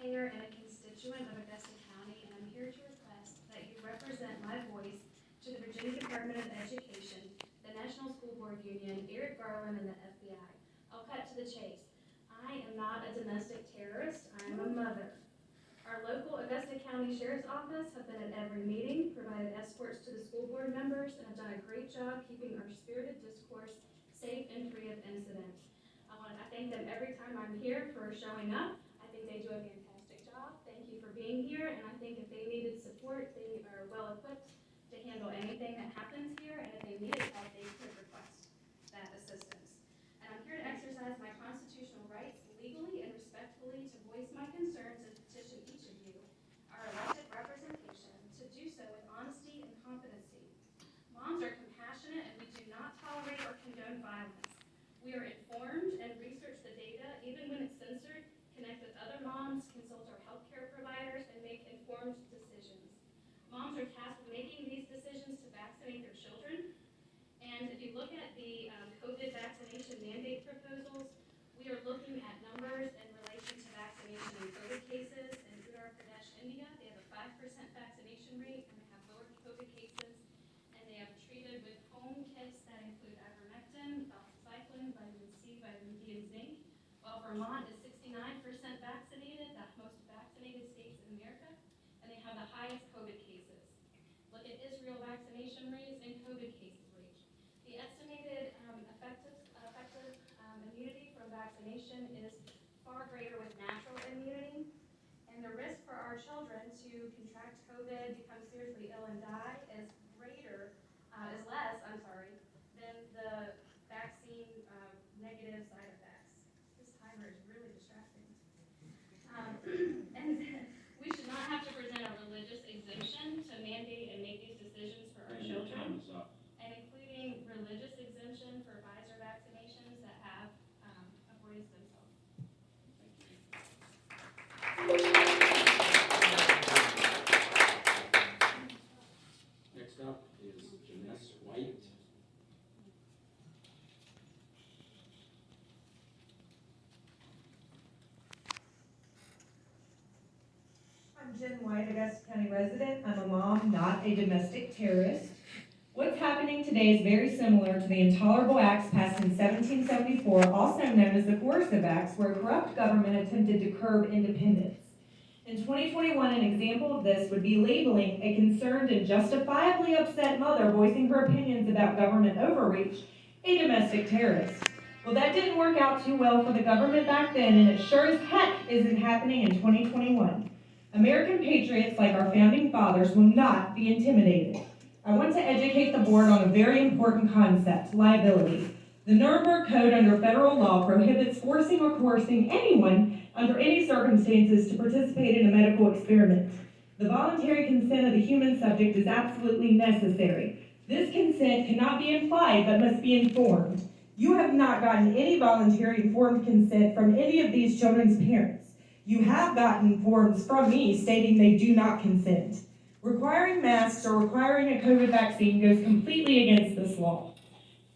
taxpayer and a constituent of Augusta County, and I'm here to request that you represent my voice to the Virginia Department of Education, the National School Board Union, Eric Garland, and the FBI. I'll cut to the chase. I am not a domestic terrorist. I am a mother. Our local Augusta County Sheriff's Office have been at every meeting, provided escorts to the school board members, and have done a great job keeping our spirited discourse safe and free of incident. I thank them every time I'm here for showing up. I think they do a fantastic job. Thank you for being here, and I think if they needed support, they are well equipped to handle anything that happens here, and if they needed help, they could request that assistance. And I'm here to exercise my constitutional rights legally and respectfully to voice my concerns and petition each of you, our elected representation, to do so with honesty and competency. Moms are compassionate, and we do not tolerate or condone violence. We are informed and research the data, even when it's censored, connect with other moms, consult our healthcare providers, and make informed decisions. Moms are tasked with making these decisions to vaccinate their children. And if you look at the COVID vaccination mandate proposals, we are looking at numbers in relation to vaccination and COVID cases. In Uttar Pradesh, India, they have a 5% vaccination rate, and they have lower COVID cases, and they have treated with home kits that include ivermectin, doxycycline, vitamin C, vitamin D, and zinc, while Vermont is 69% vaccinated, the most vaccinated states in America, and they have the highest COVID cases. Look at Israel vaccination rates and COVID cases rates. The estimated effective immunity from vaccination is far greater with natural immunity, and the risk for our children to contract COVID, become seriously ill, and die is less, than the vaccine negative side effects. This timer is really distracting. And we should not have to present a religious exemption to mandate and make these decisions for our children, and including religious exemption for Pfizer vaccinations that have aborted stem cells. Next up is Janice White. I'm Jen White, Augusta County resident. I'm a mom, not a domestic terrorist. What's happening today is very similar to the intolerable acts passed in 1774, also known as the Coercive Acts, where a corrupt government attempted to curb independence. In 2021, an example of this would be labeling a concerned and justifiably upset mother voicing her opinions about government overreach a domestic terrorist. Well, that didn't work out too well for the government back then, and it sure as heck isn't happening in 2021. American patriots like our founding fathers will not be intimidated. I want to educate the board on a very important concept, liability. The Nuremberg Code under federal law prohibits forcing or coercing anyone under any circumstances to participate in a medical experiment. The voluntary consent of the human subject is absolutely necessary. This consent cannot be implied but must be informed. You have not gotten any voluntary informed consent from any of these children's parents. You have gotten forms from me stating they do not consent. Requiring masks or requiring a COVID vaccine goes completely against this law.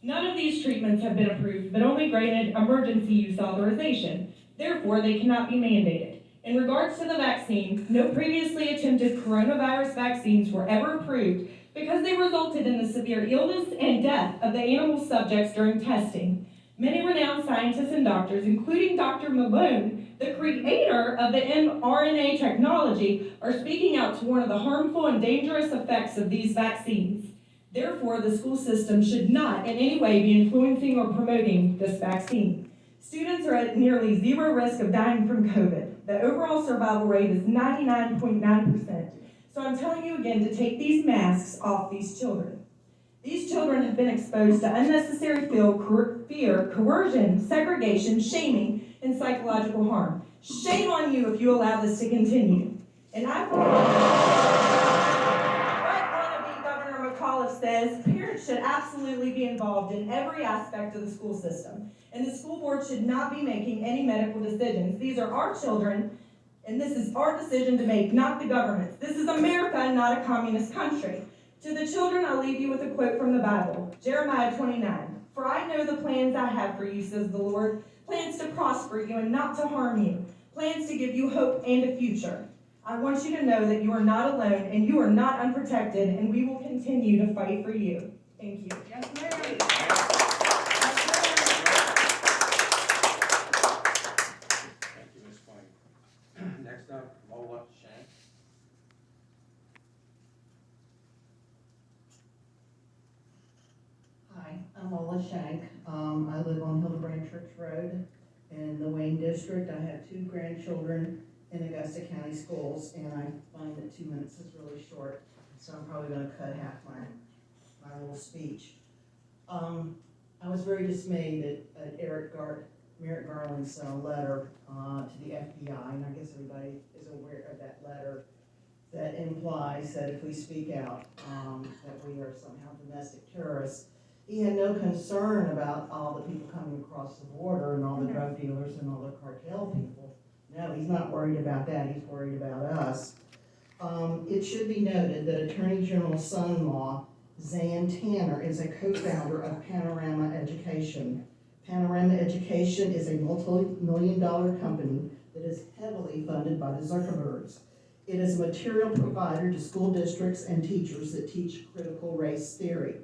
None of these treatments have been approved, but only granted emergency use authorization. Therefore, they cannot be mandated. In regards to the vaccine, no previously attempted coronavirus vaccines were ever approved because they resulted in the severe illness and death of the animal subjects during testing. Many renowned scientists and doctors, including Dr. Malone, the creator of the mRNA technology, are speaking out to warn of the harmful and dangerous effects of these vaccines. Therefore, the school system should not in any way be influencing or promoting this vaccine. Students are at nearly zero risk of dying from COVID. The overall survival rate is 99.9%. So I'm telling you again to take these masks off these children. These children have been exposed to unnecessary fear, coercion, segregation, shaming, and psychological harm. Shame on you if you allow this to continue. And I wannabe Governor McAuliffe says parents should absolutely be involved in every aspect of the school system. And the school board should not be making any medical decisions. These are our children, and this is our decision to make, not the government's. This is America, not a communist country. To the children, I'll leave you with a quote from the Bible, Jeremiah 29. For I know the plans I have for you, says the Lord, plans to prosper you and not to harm you, plans to give you hope and a future. I want you to know that you are not alone and you are not unprotected, and we will continue to fight for you. Thank you. Yes, ma'am. Thank you, Ms. White. Next up, Lola Shank. Hi, I'm Lola Shank. I live on Hildebrand Church Road in the Wayne District. I have 2 grandchildren in Augusta County Schools, and I find that 2 minutes is really short, so I'm probably gonna cut half my little speech. I was very dismayed at Merrick Garland's letter to the FBI, and I guess everybody is aware of that letter that implies that if we speak out, that we are somehow domestic terrorists. He had no concern about all the people coming across the border and all the drug dealers and all the cartel people. No, he's not worried about that, he's worried about us. It should be noted that Attorney General's son-in-law, Zan Tanner, is a co-founder of Panorama Education. Panorama Education is a multi-million-dollar company that is heavily funded by the Zuckerbergs. It is a material provider to school districts and teachers that teach critical race theory.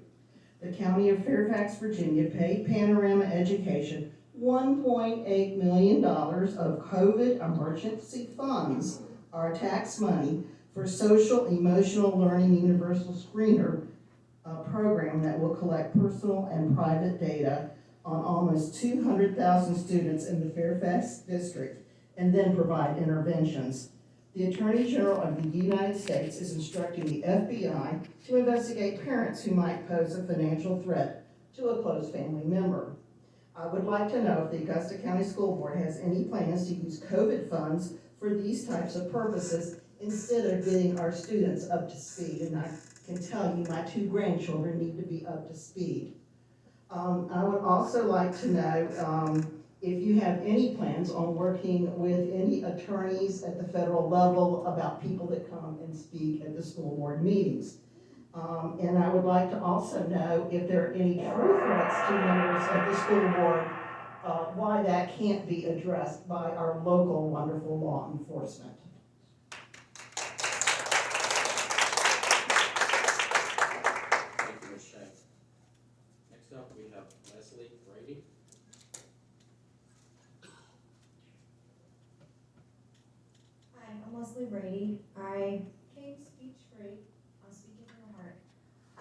The County of Fairfax, Virginia paid Panorama Education $1.8 million of COVID emergency funds, our tax money, for social emotional learning universal screener program that will collect personal and private data on almost 200,000 students in the Fairfax district and then provide interventions. The Attorney General of the United States is instructing the FBI to investigate parents who might pose a financial threat to a close family member. I would like to know if the Augusta County School Board has any plans to use COVID funds for these types of purposes instead of getting our students up to speed. And I can tell you my 2 grandchildren need to be up to speed. I would also like to know if you have any plans on working with any attorneys at the federal level about people that come and speak at the school board meetings. And I would like to also know if there are any true threats to members of the school board, why that can't be addressed by our local wonderful law enforcement. Thank you, Ms. Shank. Next up, we have Brady. Hi, I'm Leslie Brady. I came speech free. I'm speaking from the heart.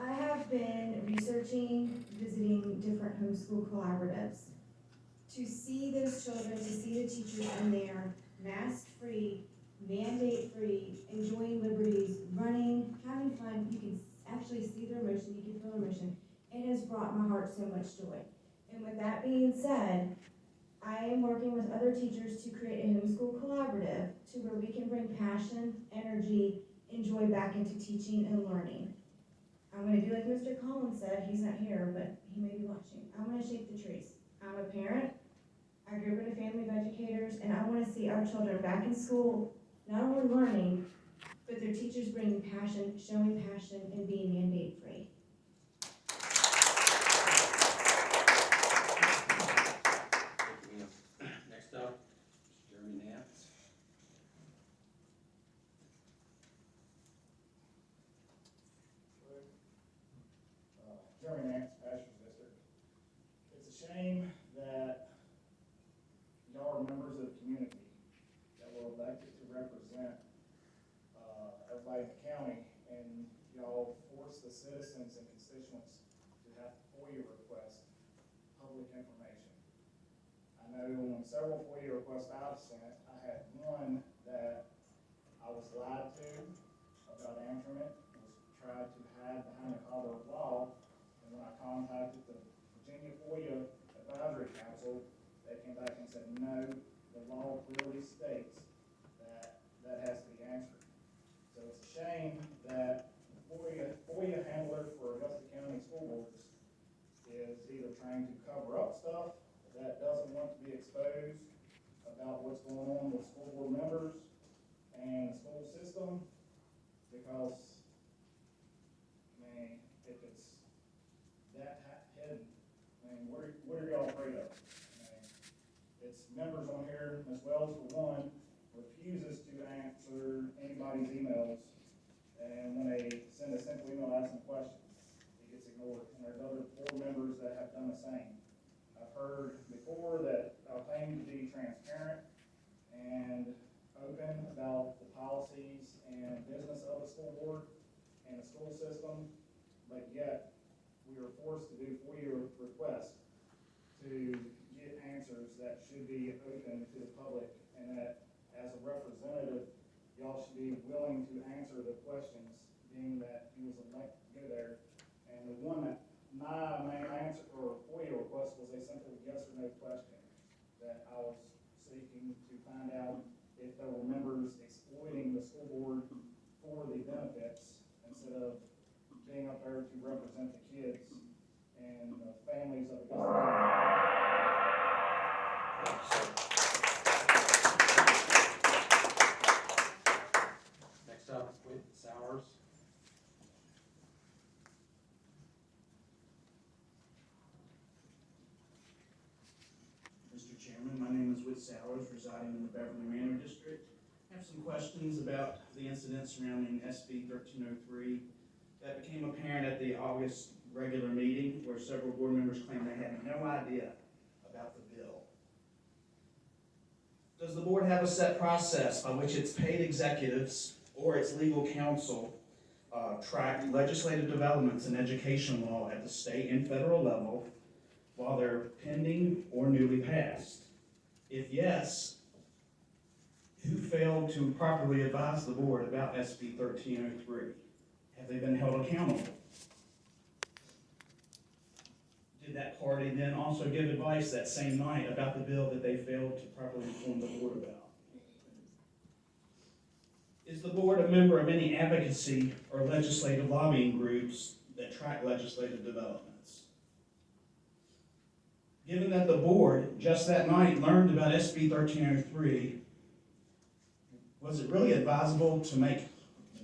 I have been researching, visiting different homeschool collaboratives to see those children, to see the teachers in there, mask free, mandate free, enjoying liberties, running, having fun. You can actually see their emotion, you can feel emotion. It has brought my heart so much joy. And with that being said, I am working with other teachers to create a homeschool collaborative to where we can bring passion, energy, and joy back into teaching and learning. I'm going to do like Mr. Collins said, he's not here, but he may be watching. I'm going to shake the trees. I'm a parent, I grew up in a family of educators, and I want to see our children back in school, not only learning, but their teachers bringing passion, showing passion, and being mandate free. Thank you, Ms. Next up, Jeremy Nance. Jeremy Nance, Pastor's District. It's a shame that y'all are members of the community that were elected to represent everybody in the county, and y'all force the citizens and constituents to have FOIA request public information. I know on several FOIA requests I've sent, I had one that I was lied to about answering it, was tried to hide behind the collar of law. And when I contacted the Virginia FOIA Advisory Council, they came back and said, no, the law clearly states that that has to be answered. So it's a shame that FOIA handler for Augusta County School Boards is either trying to cover up stuff that doesn't want to be exposed about what's going on with school board members and the school system, because, I mean, if it's that hidden, I mean, what are y'all afraid of? I mean, it's members on here, Ms. Wells for one, refuses to answer anybody's emails. And when they send a simple email asking questions, it gets ignored. And there's other board members that have done the same. I've heard before that I claim to be transparent and open about the policies and business of the school board and the school system, but yet we are forced to do FOIA requests to get answers that should be open to the public, and that as a representative, y'all should be willing to answer the questions, being that he was elected to go there. And the one that my main answer or FOIA request was a simple yes or no question that I was seeking to find out if there were members exploiting the school board for the benefits instead of being up there to represent the kids and the families of Augusta. Next up, Whit Sowers. Mr. Chairman, my name is Whit Sowers, residing in the Beverly Manor District. I have some questions about the incident surrounding SB 1303 that became apparent at the August regular meeting, where several board members claimed they had no idea about the bill. Does the board have a set process by which its paid executives or its legal counsel track legislative developments in education law at the state and federal level while they're pending or newly passed? If yes, who failed to properly advise the board about SB 1303? Have they been held accountable? Did that party then also give advice that same night about the bill that they failed to properly inform the board about? Is the board a member of any advocacy or legislative lobbying groups that track legislative developments? Given that the board just that night learned about SB 1303, was it really advisable to make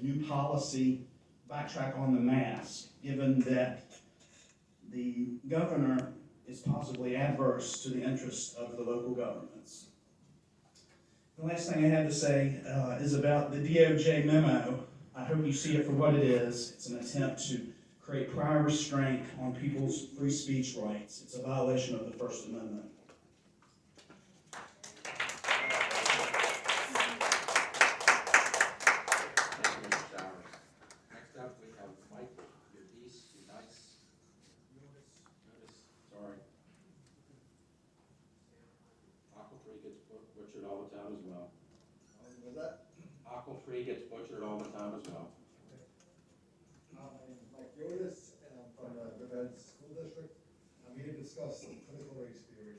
new policy backtrack on the mask, given that the governor is possibly adverse to the interests of the local governments? The last thing I have to say is about the DOJ memo. I hope you see it for what it is. It's an attempt to create prior restraint on people's free speech rights. It's a violation of the First Amendment. Thank you, Mr. Sowers. Next up, we have Mike Unice. Sorry. Aqua Free gets butchered all the time as well. Was that? Aqua Free gets butchered all the time as well. My name is Mike Yotis, and I'm from the Riverhead School District. I'm here to discuss critical race theory,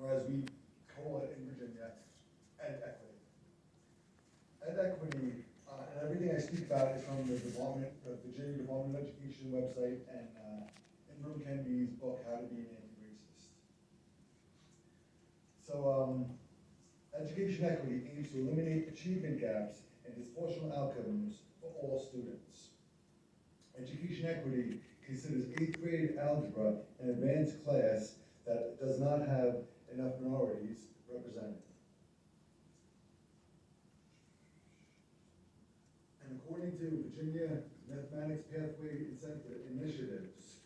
or as we call it in Virginia, ed equity. Ed equity, and everything I speak about is from the Virginia Department of Education website and Ingram Kennedy's book, How to Be an Anti-Racist. So, education equity aims to eliminate achievement gaps and disproportional outcomes for all students. Education equity considers 8th grade algebra an advanced class that does not have enough minorities represented. And according to Virginia Mathematics Pathway Incentive Initiatives,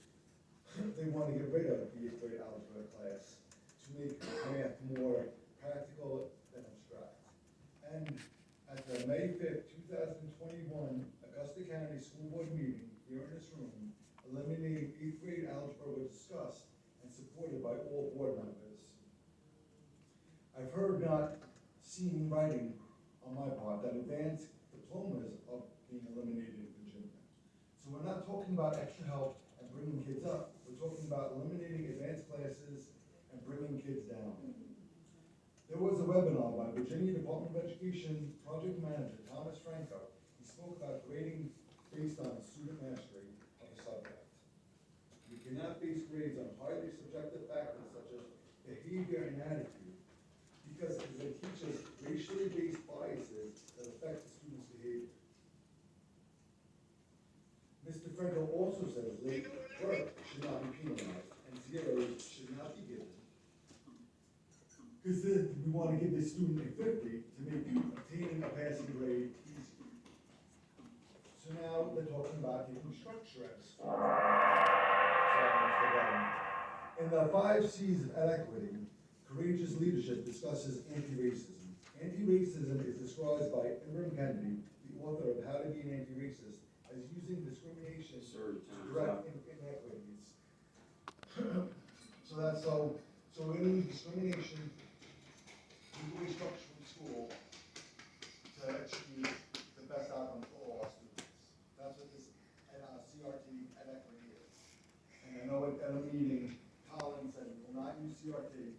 they want to get rid of the 8th grade algebra class to make math more practical than abstract. And at the May 5th, 2021 Augusta County School Board meeting here in this room, eliminating 8th grade algebra was discussed and supported by all board members. I've heard, not seen in writing on my part, that advanced diplomas are being eliminated in Virginia. So we're not talking about extra help and bringing kids up. We're talking about eliminating advanced classes and bringing kids down. There was a webinar by Virginia Department of Education Project Manager Thomas Franco. He spoke about grading based on student mastery of a subject. We cannot base grades on highly subjective factors such as behavior and attitude, because it teaches racially based biases that affect the student's behavior. Mr. Franco also says late work should not be penalized and zeros should not be given, because said we want to give the student a 50 to make obtaining a passing grade easy. So now they're talking about taking structure as school. In the 5 C's of equity, courageous leadership discusses anti-racism. Anti-racism is described by Ibram Kennedy, the author of How to Be an Anti-Racist, as using discrimination Sir, to time's correct up. inequities. So we're gonna use discrimination, take away structure from school to achieve the best outcome for all our students. That's what this CRT and equity is. And I know at a meeting, Colin said we will not use CRT